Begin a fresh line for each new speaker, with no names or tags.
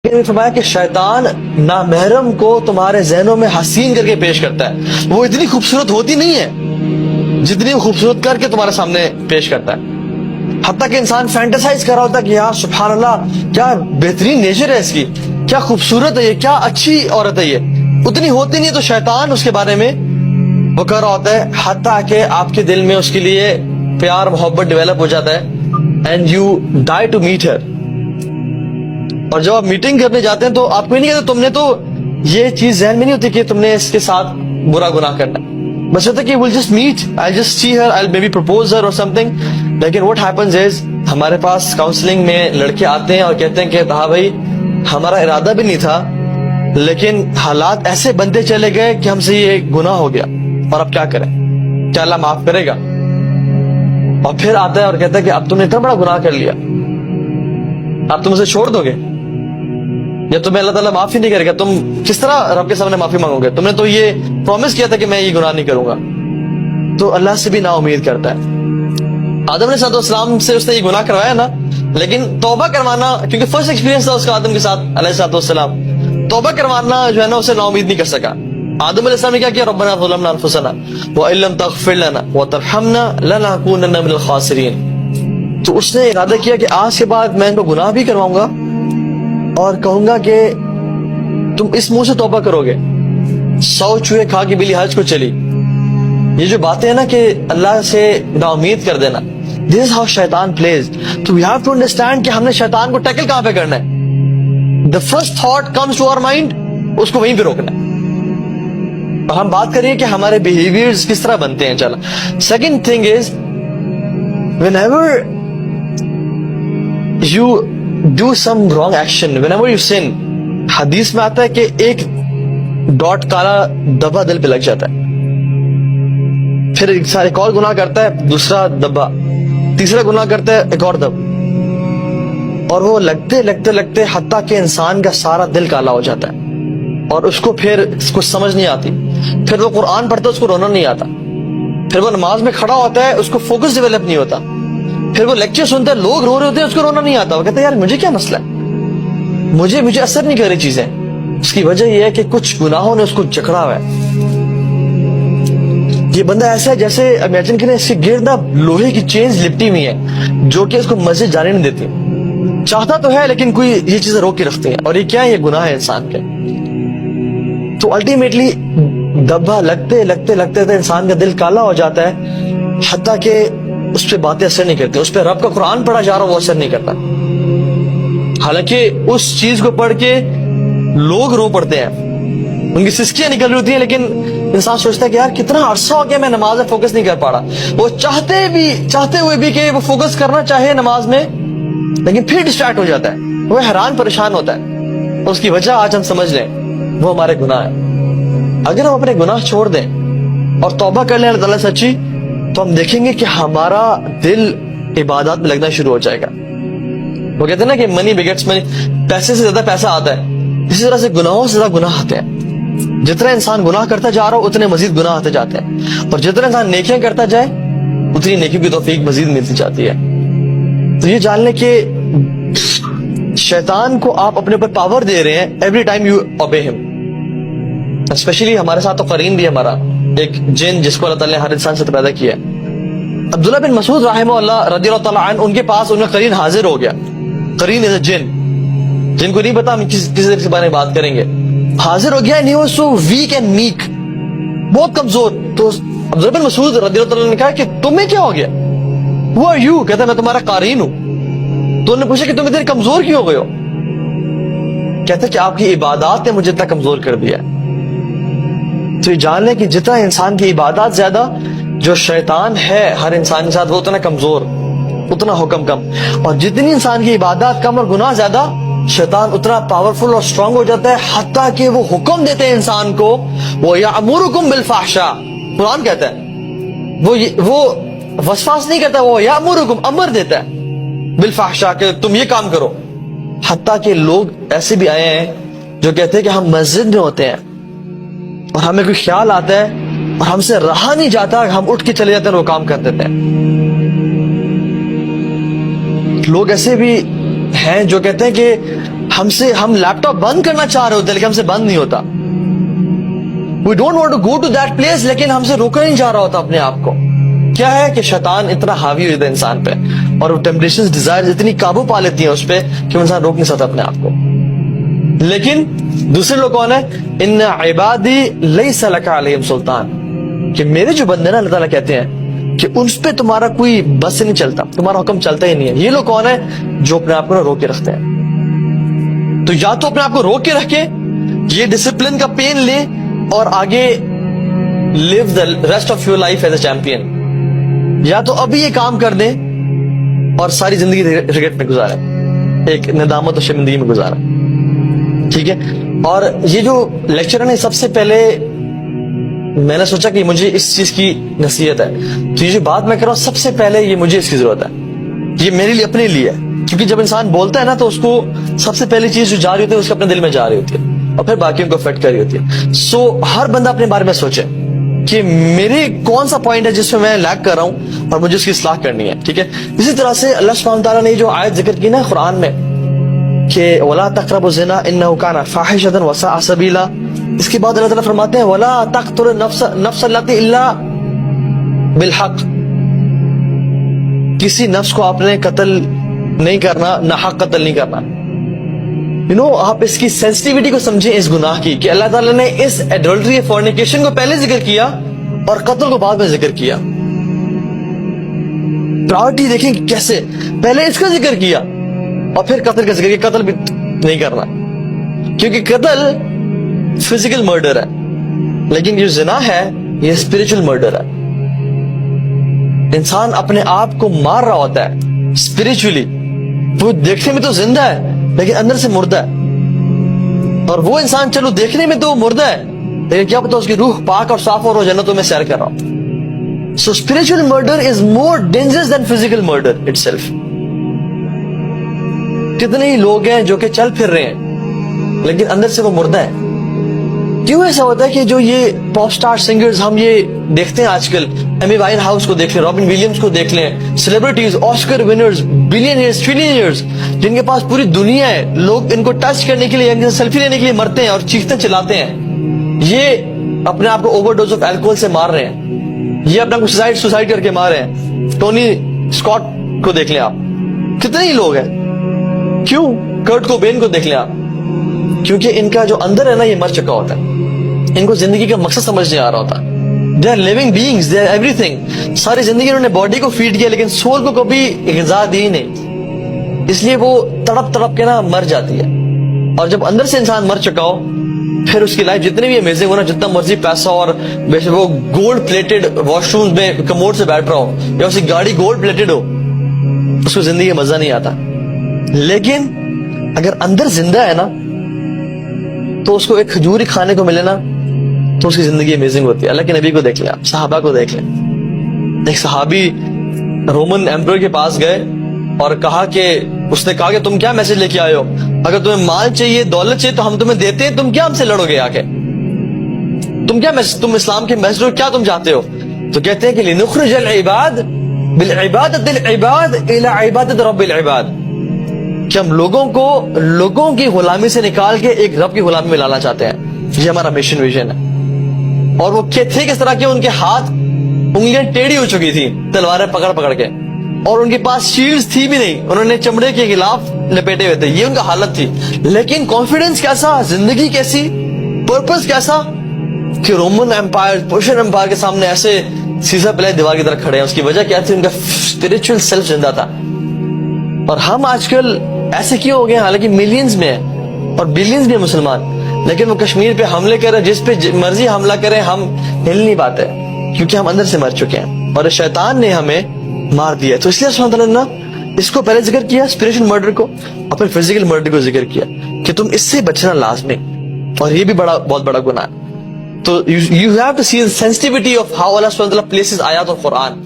نے فرمایا کہ شیطان نامحرم کو تمہارے ذہنوں میں حسین کر کے پیش کرتا ہے. وہ اتنی خوبصورت ہوتی نہیں ہے جتنی وہ خوبصورت کر کے تمہارے سامنے پیش کرتا ہے. حتیٰ کہ انسان فینٹیسائز کر رہا ہوتا ہے کہ یار سبحان اللہ کیا بہترین نیچر ہے اس کی، کیا خوبصورت ہے یہ، کیا اچھی عورت ہے یہ، اتنی ہوتی نہیں. تو شیطان اس کے بارے میں وہ کر رہا ہوتا ہے، حتیٰ کہ آپ کے دل میں اس کے لیے پیار محبت ڈیولپ ہو جاتا ہے and you die to meet her. اور جب آپ میٹنگ کرنے جاتے ہیں تو آپ کو نہیں کہتے تم نے تو یہ چیز ذہن میں نہیں ہوتی کہ تم نے اس کے ساتھ برا گناہ کرنا ہے. بس ہوتا ہے کہ we'll just meet, I'll just see her, I'll maybe propose her or something. لیکن what happens is ہمارے پاس کاؤنسلنگ میں لڑکے آتے ہیں اور کہتے ہیں کہ ہاں بھائی ہمارا ارادہ بھی نہیں تھا لیکن حالات ایسے بنتے چلے گئے کہ ہم سے یہ گناہ ہو گیا اور اب کیا کریں، کیا اللہ معاف کرے گا؟ اور پھر آتا ہے اور کہتا ہے کہ اب تم نے اتنا بڑا گناہ کر لیا، اب تم اسے چھوڑ دو گے یا تمہیں اللہ تعالیٰ معافی نہیں کرے گا؟ تم کس طرح رب کے سامنے معافی مانگو گے؟ تم نے تو یہ پرومس کیا تھا کہ میں یہ گناہ نہیں کروں گا. تو اللہ سے بھی نا امید کرتا ہے. آدم علیہ السلام سے اس نے یہ گناہ کروایا نا، لیکن توبہ کروانا، کیونکہ فرسٹ ایکسپیرینس تھا اس کا آدم کے ساتھ علیہ السلام، توبہ کروانا جو ہے نا اسے نا امید نہیں کر سکا. آدم علیہ السلام نے کیا کیا؟ ربنا ظلمنا انفسنا وان لم تغفر لنا وترحمنا لنكونن من الخاسرین. تو اس نے ارادہ کیا کہ آج کے بعد میں ان کو گناہ بھی کرواؤں گا اور کہوں گا کہ تم اس منہ سے توبہ کرو گے. 100 چوہے کھا کے بلی حج کو چلی. یہ جو باتیں ہیں نا کہ اللہ سے نا امید کر دینا، this is how شیطان plays. تو we have to understand کہ ہم نے شیطان کو ٹیکل کہاں پہ کرنا ہے. the first thought comes to our mind، اس کو وہیں پہ روکنا ہے. اور ہم بات کریے کہ ہمارے بیہیویئرز کس طرح بنتے ہیں. چلا second thing is whenever you do some wrong action, whenever you sin، حدیث میں آتا ہے کہ ایک ڈاٹ کالا دبا دل پہ لگ جاتا ہے، پھر ایک اور گناہ کرتا ہے دوسرا دبا، تیسرا گناہ کرتا ہے ایک اور دب، اور وہ لگتے لگتے لگتے حتیٰ کہ انسان کا سارا دل کالا ہو جاتا ہے اور اس کو پھر کچھ سمجھ نہیں آتی. پھر وہ قرآن پڑھتا ہے اس کو رونا نہیں آتا، پھر وہ نماز میں کھڑا ہوتا ہے اس کو فوکس ڈیولپ نہیں ہوتا، پھر وہ لیکچر سنتا ہے لوگ رو رہے ہوتے ہیں اس کو رونا نہیں آتا. وہ کہتا ہے یار مجھے کیا مسئلہ ہے، مجھے اثر نہیں کر رہی چیزیں. اس کی وجہ یہ ہے کہ کچھ گناہوں نے اس کو جکڑا ہوا ہے. یہ بندہ ایسا ہے جیسے امیجن کریں اس کے گرد لوہے کی چینز لپٹی ہوئی ہیں جو کہ اس کو مسجد جانے نہیں دیتی. چاہتا تو ہے لیکن کوئی یہ چیزیں روک کے رکھتی ہیں، اور یہ کیا ہے؟ یہ گناہ ہے انسان کے. تو الٹیمیٹلی دبا لگتے لگتے لگتے انسان کا دل کالا ہو جاتا ہے، حتیٰ کہ اس پہ باتیں اثر نہیں کرتی. اس پہ رب کا قرآن پڑھا جا رہا وہ اثر نہیں کرتا، حالانکہ اس چیز کو پڑھ کے لوگ رو پڑتے ہیں، ان کی سسکیاں نکل رہی ہوتی ہیں، لیکن انسان سوچتا ہے کہ یار کتنا عرصہ ہو گیا میں نماز میں فوکس نہیں کر پا رہا. وہ چاہتے ہوئے بھی کہ وہ فوکس کرنا چاہے نماز میں، لیکن پھر ڈسٹریکٹ ہو جاتا ہے، وہ حیران پریشان ہوتا ہے. اس کی وجہ آج ہم سمجھ لیں وہ ہمارے گناہ ہیں. اگر ہم اپنے گناہ چھوڑ دیں اور توبہ کر لیں اللہ تعالیٰ سچی، تو ہم دیکھیں گے کہ ہمارا دل عبادات میں لگنا شروع ہو جائے گا. وہ کہتے ہیں نا کہ منی بگیٹس منی، پیسے سے زیادہ پیسہ آتا ہے. اسی طرح سے گناہوں سے زیادہ گناہ آتے ہیں. جتنا انسان گناہ کرتا جا رہا ہو اتنے مزید گناہ آتے جاتے ہیں، اور جتنا انسان نیکیاں کرتا جائے اتنی نیکیوں کی توفیق مزید ملتی جاتی ہے. تو یہ جان لیں کہ شیطان کو آپ اپنے اوپر پاور دے رہے ہیں ایوری ٹائم یو اوبے ہم. اسپیشلی ہمارے ساتھ تو قرین بھی ہمارا ایک جن جس کو اللہ تعالیٰ نے ہر انسان سے پیدا کیا ہے. عبداللہ بن مسعود رحمہ اللہ رضی اللہ تعالیٰ عنہ، ان کے پاس ان کا قرین حاضر ہو گیا. قرین از اے جن، جن کو نہیں پتا ہم کس کے بارے میں بات کریں گے. حاضر ہو گیا and he was so weak and meek، بہت کمزور. تو عبداللہ بن مسعود رضی اللہ تعالیٰ نے کہا کہ تمہیں کیا ہو گیا؟ Who are you؟ کہتا میں تمہارا قارین ہوں. تو انہوں نے پوچھا کہ تم اتنے کمزور کیوں ہو گئے ہو؟ کہتا کہ آپ کی عبادات نے مجھے اتنا کمزور کر دیا. تو یہ جان لیں کہ جتنا انسان کی عبادات زیادہ، جو شیطان ہے ہر انسان کے ساتھ وہ اتنا کمزور، اتنا حکم کم. اور جتنی انسان کی عبادات کم اور گناہ زیادہ، شیطان اتنا پاورفل اور اسٹرانگ ہو جاتا ہے، حتیٰ کہ وہ حکم دیتے ہیں انسان کو. وہ یأمرکم بالفحشاء، قرآن کہتا ہے، وہ وسواس نہیں کرتا، وہ یأمرکم، امر دیتا ہے بالفحشاء کہ تم یہ کام کرو. حتیٰ کہ لوگ ایسے بھی آئے ہیں جو کہتے ہیں کہ ہم مسجد میں ہوتے ہیں اور ہمیں کوئی خیال آتا ہے اور ہم سے رہا نہیں جاتا، ہم اٹھ کے چلے جاتے ہیں اور وہ کام کر دیتے ہیں. لوگ ایسے بھی ہیں جو کہتے ہیں کہ ہم لیپ ٹاپ بند کرنا چاہ رہے ہوتے ہیں لیکن ہم سے بند نہیں ہوتا. We don't want to go to that place, لیکن ہم سے روکا نہیں جا رہا ہوتا اپنے آپ کو. کیا ہے کہ شیطان اتنا حاوی ہو جاتا ہے انسان پہ, اور وہ ٹیمپٹیشنز ڈیزائرز اتنی قابو پا لیتی ہیں اس پہ کہ وہ انسان روک نہیں سکتا اپنے آپ کو. لیکن دوسرے لوگ کون ہیں؟ ان عبادی لیس لک علیہم سلطان, کہ میرے جو بندے نا اللہ تعالیٰ کہتے ہیں کہ ان پہ تمہارا کوئی بس نہیں چلتا, تمہارا حکم چلتا ہی نہیں ہے. یہ لوگ کون ہیں؟ جو اپنے آپ کو روک کے رکھتے ہیں. تو یا تو اپنے آپ کو روک کے رکھے, یہ ڈسپلن کا پین لے اور آگے live the rest of your life as a champion, یا تو ابھی یہ کام کر دیں اور ساری زندگی ریگریٹ میں گزارے, ایک ندامت و شرمندگی میں گزارے. ٹھیک ہے. اور یہ جو لیکچر ہے نا, سب سے پہلے میں نے سوچا کہ مجھے اس چیز کی نصیحت ہے, تو یہ جو بات میں کر رہا ہوں سب سے پہلے یہ مجھے اس کی ضرورت ہے, یہ میرے لیے اپنے لیے ہے. کیونکہ جب انسان بولتا ہے نا تو اس کو سب سے پہلی چیز جو جا رہی ہوتی ہے اس کے اپنے دل میں جا رہی ہوتی ہے, اور پھر باقیوں کو افیکٹ کر رہی ہوتی ہے. سو ہر بندہ اپنے بارے میں سوچے کہ میرے کون سا پوائنٹ ہے جس میں میں لیگ کر رہا ہوں اور مجھے اس کی اصلاح کرنی ہے. ٹھیک ہے. اسی طرح سے اللہ سبحانہ تعالیٰ نے جو آیت ذکر کی نا قرآن میں کہ وَلَا تَقْرَبُوا الزِّنَا إِنَّهُ كَانَ فَاحِشَةً وَسَاءَ سَبِيلًا, اس کے بعد اللہ تعالیٰ فرماتے ہیں وَلَا تَقْتُلُوا النَّفْسَ الَّتِي إِلَّا بِالْحَقِّ, کسی نفس کو آپ نے قتل نہیں کرنا, ناحق قتل نہیں کرنا. آپ اس کی سینسٹیوٹی کو سمجھیں اس گناہ کی, کہ اللہ تعالیٰ نے اس ایڈلٹری فورنیکیشن کو پہلے ذکر کیا اور قتل کو بعد میں ذکر کیا. پرائورٹی دیکھیں کیسے, پہلے اس کا ذکر کیا اور پھر قتل کا ذکر کیا. قتل بھی نہیں کرنا, کیونکہ قتل فزیکل مرڈر ہے, لیکن جو زنا ہے یہ اسپرچل مرڈر ہے. انسان اپنے آپ کو مار رہا ہوتا ہے اسپرچولی, وہ دیکھنے میں تو زندہ ہے لیکن اندر سے مردہ ہے. اور وہ انسان چلو دیکھنے میں تو مردہ ہے لیکن کیا پتا اس کی روح پاک اور صاف اور وہ جنتوں میں سیر کر رہا ہوں. So spiritual murder is more dangerous than physical murder itself. کتنے ہی لوگ ہیں جو کہ چل پھر رہے ہیں لیکن اندر سے وہ مردہ ہے. کیوں ایسا ہوتا ہے کہ جو یہ پاپ سٹار سنگرز ہم یہ دیکھتے ہیں آج کل, ایمی وائن ہاؤس کو دیکھ لیں, رابن ولیمز کو دیکھ لیں, سیلیبریٹیز, آسکر ونرز, بلینئرز, ٹریلینئرز, جن کے پاس پوری دنیا ہے, لوگ ان کو ٹچ کرنے کے لیے, ان سے سیلفی لینے کے لیے مرتے ہیں اور چیختے چلاتے ہیں. یہ اپنے آپ کو اوور ڈوز آف الکوہول سے مار رہے ہیں, یہ اپنا کو سوسائڈ کر کے مار رہے ہیں. ٹونی اسکاٹ کو دیکھ لیں آپ, کتنے ہی لوگ ہیں. کیوں؟ کرٹ کوبین کو دیکھ لیں آپ, کیونکہ ان کا جو اندر ہے نا یہ مر چکا ہوتا ہے, ان کو زندگی کا مقصد سمجھ نہیں آ رہا ہوتا. They are living beings, they are everything. ساری زندگی انہوں نے باڈی کو فیڈ کیا لیکن سول کو کبھی غذا دی نہیں, اس لیے وہ تڑپ تڑپ کے نا مر جاتی ہے. اور جب اندر سے انسان مر چکا ہو پھر اس کی لائف جتنی بھی امیزنگ ہو نا, جتنا مرضی پیسہ اور وہ گولڈ پلیٹڈ واش روم میں کموڈ سے بیٹھ رہا ہو یا اس کی گاڑی گولڈ پلیٹڈ ہو, اس کو زندگی میں مزہ نہیں آتا. لیکن اگر اندر زندہ ہے نا تو اس کو ایک کھجور ہی کھانے کو ملے نا تو اس کی زندگی امیزنگ ہوتی ہے. اللہ کے نبی کو دیکھ لیں, صحابہ کو دیکھ لیں. ایک صحابی رومن ایمپرر کے پاس گئے اور کہا کہ اس نے کہا کہ تم کیا میسج لے کے آئے ہو, اگر تمہیں مال چاہیے, دولت چاہیے تو ہم تمہیں دیتے ہیں, تم کیا ہم سے لڑو گے آ کے, تم کیا تم اسلام کے میسج کیا تم چاہتے ہو؟ تو کہتے ہیں کہ لنخرج العباد بالعبادت العباد الى عبادت رب العباد, کہ ہم لوگوں کی غلامی سے نکال کے ایک رب کی غلامی میں لانا چاہتے ہیں. یہ ہمارا مشن ویژن ہے. اور وہ تھے کس طرح کے, ان کے ہاتھ انگلیاں ٹیڑھی ہو چکی تھی تلواریں پکڑ پکڑ کے, اور ان کے پاس شیلڈز تھی بھی نہیں, انہوں نے چمڑے کے غلاف لپیٹے ہوئے تھے. یہ ان کا حالت تھی. لیکن کانفیڈنس کیسا, زندگی کیسی, پرپس کیسا, کہ رومن امپائر, پرشین امپائر کے سامنے ایسے سیزا پلے دیوار کی طرح کھڑے ہیں. اس کی وجہ کیا تھی؟ ان کا اسپرچل سیلف زندہ تھا. اور ہم آج کل ایسے کیوں ہو گئے, حالانکہ ملینز میں اور بلینز میں مسلمان, لیکن وہ کشمیر پہ حملے کرے, جس پہ مرضی حملہ کرے, ہم ہل نہیں پاتے کیونکہ ہم اندر سے مر چکے ہیں اور شیطان نے ہمیں مار دیا. تو اس لیے سبحانہ تعالیٰ نے اس کو پہلے ذکر کیا, اسپرچل مرڈر کو, اور پھر فزیکل مرڈر کو ذکر کیا کہ تم اس سے بچنا لازمی, اور یہ بھی بہت بڑا گناہ ہے. تو you have to see the sensitivity of how Allah subhanahu wa ta'ala places ayat of Quran.